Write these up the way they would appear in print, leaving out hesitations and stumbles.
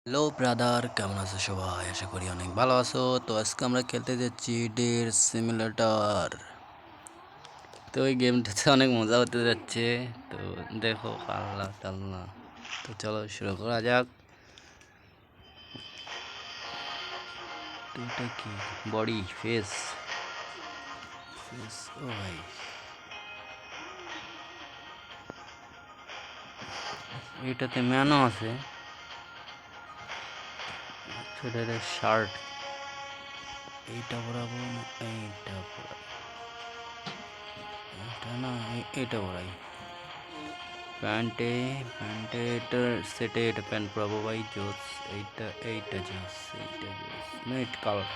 Hello brother, কেমন আছো সবাই? আশা করি অনেক ভালো আছো। তো আজকে আমরা খেলতে যাচ্ছি ডের সিমুলেটর। তো ওই গেমটাতে অনেক মজা হতে যাচ্ছে। তো দেখো, আল্লাহ টাল্লাহ। তো চলো শুরু করা যাক। তো এটা কি? বডি, ফেস ফেস ও ভাই, এটাতে ম্যানও আছে। সেটা শার্ট, এইটা পরাবো না এইটা পরাই? এটা না, এইটা পরাই। প্যান্টে প্যান্টে এটা সেটে, এটা প্যান্ট পরাবো ভাই। জোস, এইটা এইটা জোস, এইটা জোস না, এটা কালার।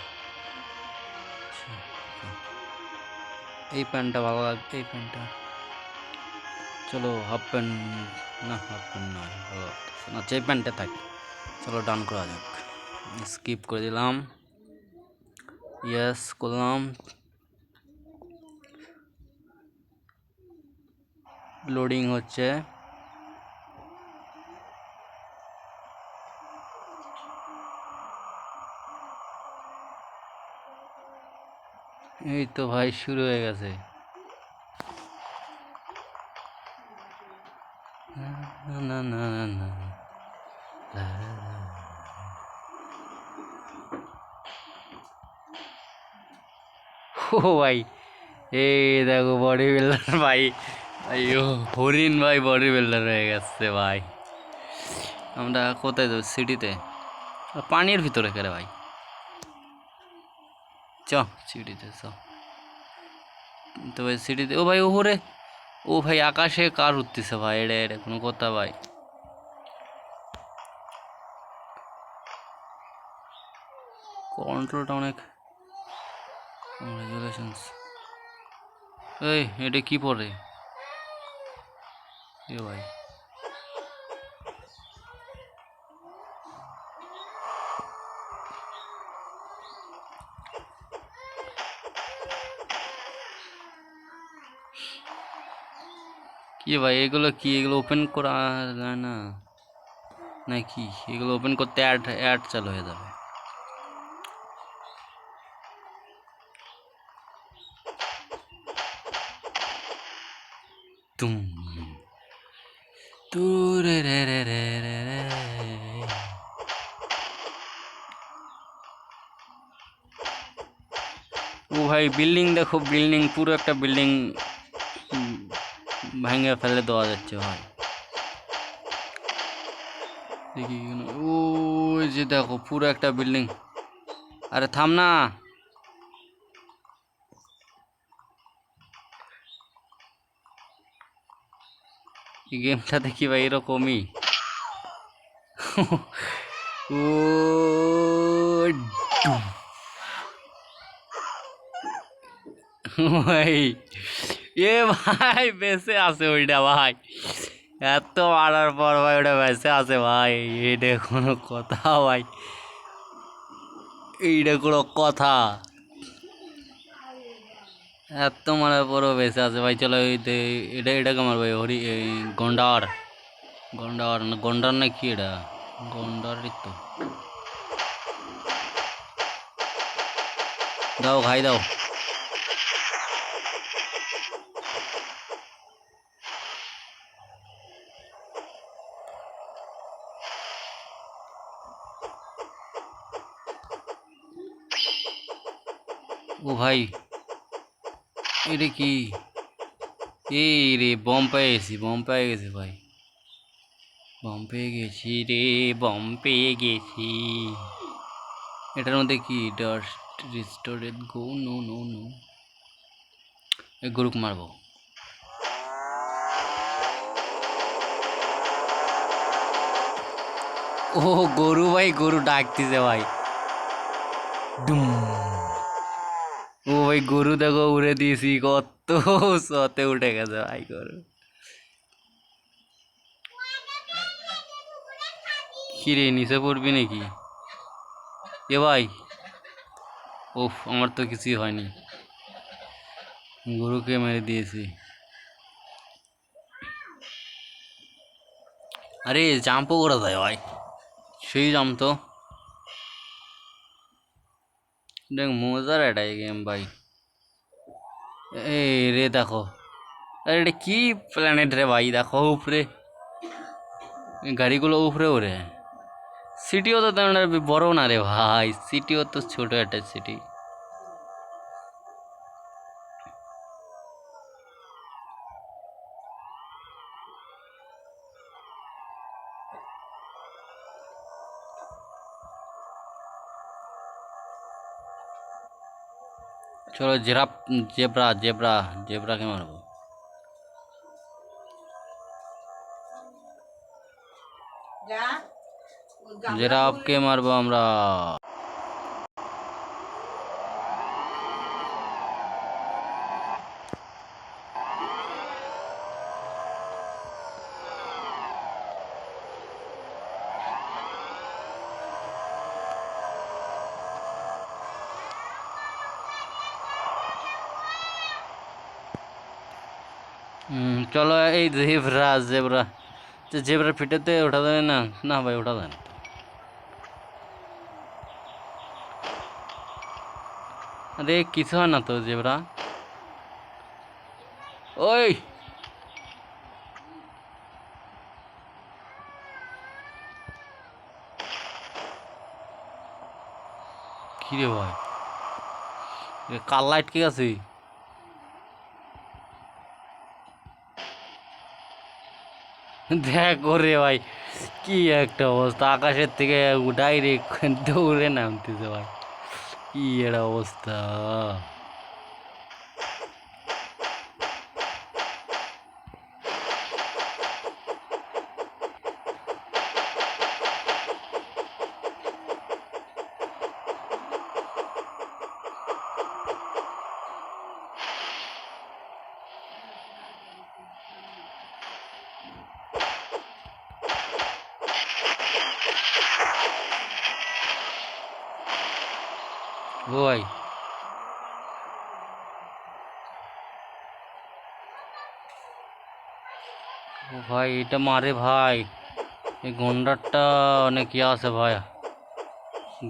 এই প্যান্টটা ভালো লাগবে, এই প্যান্টটা। চলো হাফ প্যান্ট, না হাফ প্যান্ট নয়, ভালো লাগতেছে না, এই প্যান্টটা থাক। চলো ডান করা যাক। স্কিপ করে দিলাম, ইয়েস করলাম। লোডিং হচ্ছে। এই তো ভাই শুরু হয়ে গেছে। না না না না না, ও ভাই, এই দেখো বডি বিল্ডার ভাই। আইয়ো হরিণ ভাই, বডি বিল্ডার হয়ে গেছে ভাই। আমরা কোথায় যাবো? সিটিতে? পানির ভিতরে কেরে ভাই? চ সিটিতে চ। তো ভাই সিটিতে, ও ভাই ওপরে, ও ভাই আকাশে কার উঠতেছে ভাই? এটা এটা কোনো কথা ভাই? কন্ট্রোলটা অনেক। কংগ্রেচুলেশনস। এই এটা কি পরে? এ ভাই, কি ভাই এগুলো? কি এগুলো ওপেন করা যায় না নাকি? এগুলো ওপেন করতে অ্যাড অ্যাড চালু হয়ে যাবে। তুম তু রে রে রে রে রে রে। ও ভাই বিল্ডিং দেখো, বিল্ডিং, পুরো একটা বিল্ডিং ভেঙে ফেলে দেওয়া যাচ্ছে ভাই। দেখি ও যে দেখো পুরো একটা বিল্ডিং। আরে থাম না। এই গেমটা দেখি ভাই এরকমই। ও ডুম। ভাই এ ভাই বেঁচে আছে ওইটা ভাই। এত মারার পর ভাই ওটা বেঁচে আছে ভাই, এটা কোনো কথা ভাই? এইটা কোনো কথা? এত মারার পরও বেঁচে আছে ভাই। চলো এটা এটাকে মারবো, হরি গন্ডার। গন্ডার না, গন্ডার না কি এটা? গন্ডারই তো। দাও খাই দাও। ও ভাই এটা কি? এই রে বম পেয়ে গেছি, বম পেয়ে গেছি ভাই। বম পেয়ে গেছি রে, বম পেয়ে গেছি। এটার মধ্যে কি? ডাস্ট রিস্টোরেড গো, নো নো নো। এই গরুক মারবো। ও গরু ভাই, গরু ডাকতেছে ভাই। ডুম। ও ভাই গরু দেখো উড়ে দিয়েছি, কত সতে উঠে গেছে ভাই গরু। কিরে নিচে পড়বি নাকি? এ ভাই, ওফ আমার তো কিছুই হয়নি, গরুকে মেরে দিয়েছি। আরে জাম্পও করা যায় ভাই? সেই জানতো দেখ মজার একটা গেম ভাই। এই রে দেখো, আরে এটা কি প্ল্যানেট রে ভাই, দেখো উপরে গাড়িগুলো উপরে ওরে। সিটিও তো তেমন বড় না রে ভাই, সিটিও তো ছোট একটা সিটি। চলো জেরাপ, জেব্রা জেব্রা জেব্রাকে মারবো। জেরাফকে মারবো আমরা। চলো এই জেব্রা জেব্রা, জেব্রা ফিটেতে ওঠা যাবে না? না ভাই ওঠা যায় না। আরে কিছু হয় না তো জেব্রা। ওই কি রে ভাই, কাল লাইট কে আছে? দেখ রে ভাই, কি একটা অবস্থা, আকাশের থেকে ডাইরেক্ট দৌড়ে নামতেছে ভাই, কি একটা অবস্থা। ও ভাই, ও ভাই এটা মারে ভাই, এই গন্ডারটা অনেক ইয়ে আছে ভাই,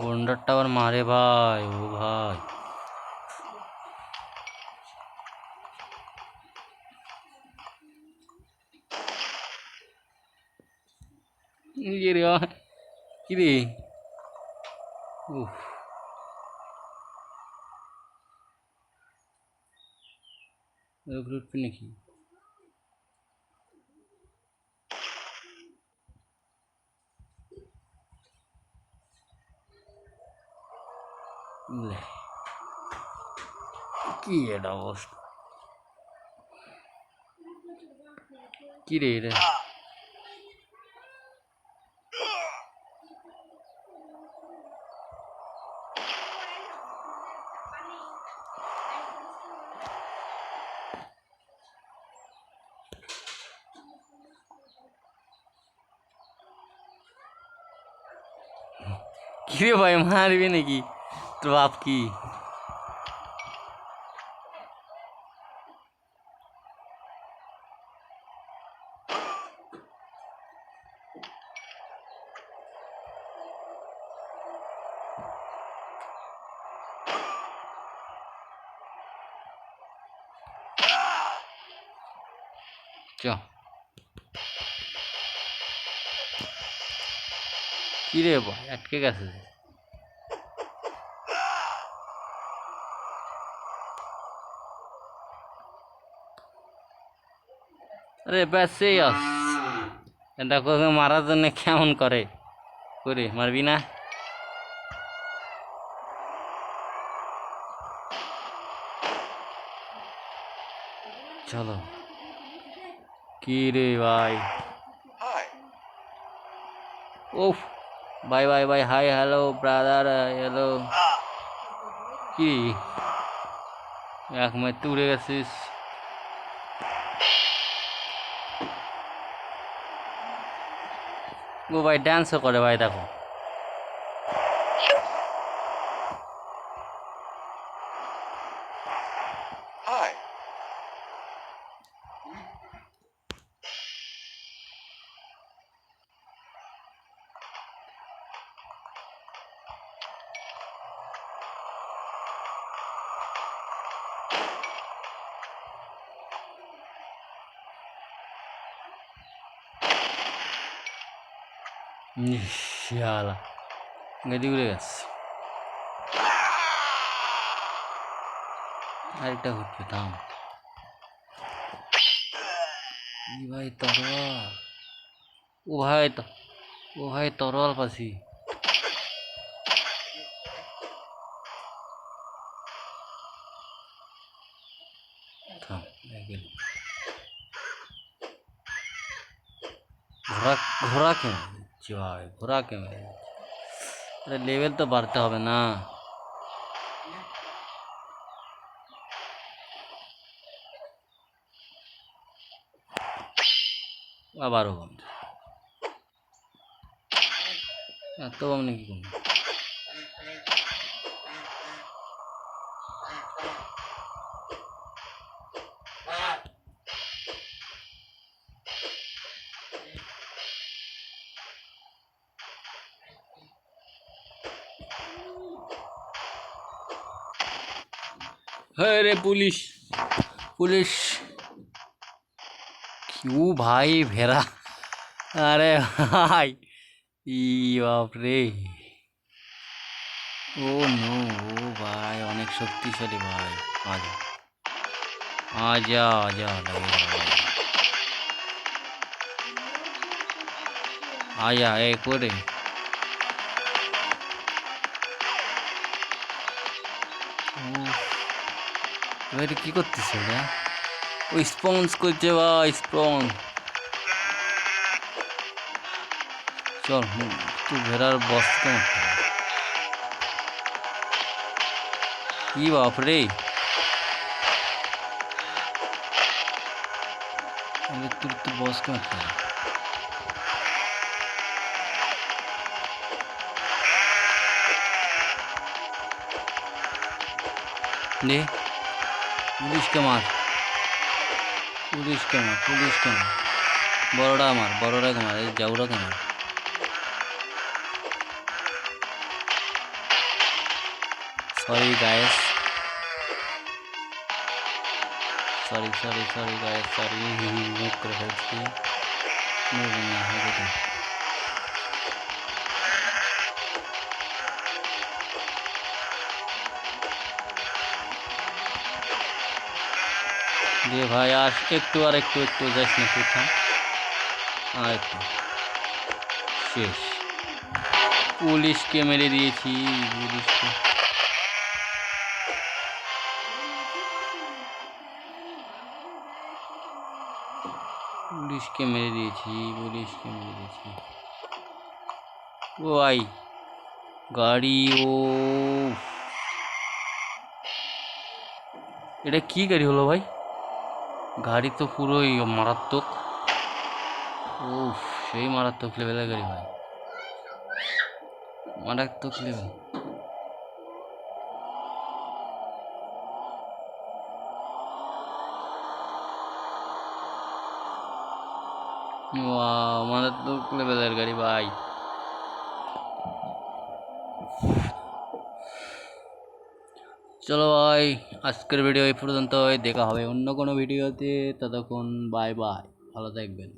গন্ডারটা আবার মারে ভাই, ও ভাই। ইয়ে রে ভাই, কি রে, উফ, উপরে উঠবি নাকি? লে, কি এটা অবস্থা, কি রে এটা? কি রে ভাই, মারবি নাকি? তোর বাপ কি? চ, কি রে ভাই আটকে গেছে। আরে ব্যাস সেই আস, দেখো মারার জন্য কেমন করে, করে মারবি না? চলো, কি রে ভাই, ওফ, bye bye bye, hi hello brother, hello. কি এক মাইতে উড়ে গেছিস? ও ভাই ড্যান্সও করে ভাই, দেখো। শালা গাড়ি উড়ে গেছে। আরেকটা ঘুরছে, থাম। ভাই তরোয়াল, ও ভাই তরোয়াল পাছি। থাম, ঘোড়া ঘোড়া কে মেরে দিচ্ছি ভাই, ঘোড়া কে মেরে দিচ্ছি। আরে লেভেল তো বাড়তে হবে না? আবারও কম, এত কম নাকি কম? अरे पुलिस पुलिस क्यों भाई भेड़ा? अरे भाई बाप रे, ओ नो, ओ भाई अनेक शक्तिशाली भाई। आजा आजा आजा लगेगा भाई, आजा एक और এবারে কি করতেছে ওরা? ও স্পঞ্জ করছে ভাই, স্পঞ্জ। চল তুই ভেড়ার বস্তা মারতে হবে। কি বাপরে, তোর তো বসকে মারতে হবে। দে, পুলিশকে মার, পুলিশকে মার, পুলিশকে মার, বড়রা মার, বড়রাকে মার, এই জাউরাকে মার। Sorry guys, sorry sorry sorry guys, sorry মুখ করে ফেলছি। না হবে তো। দে ভাই আর একটু, আর একটু, একটু যাস না, একটু থাম, আর একটু। শেষ, পুলিশকে মেরে দিয়েছি, পুলিশকে। পুলিশকে মেরে দিয়েছি, পুলিশকে মেরে দিয়েছি। ও ভাই গাড়ি, ও এটা কি গাড়ি হলো ভাই? গাড়ি তো পুরোই মারাত্মক, ও সেই মারাত্মক লেভেলের গাড়ি ভাই, মারাত্মক লেভেল। মারাত্মক লেভেলের গাড়ি ভাই। চলো ভাই, আজকের ভিডিও এই পর্যন্ত, দেখা হবে অন্য কোনো ভিডিওতে, ততক্ষণ বাই বাই, ভালো থাকবেন।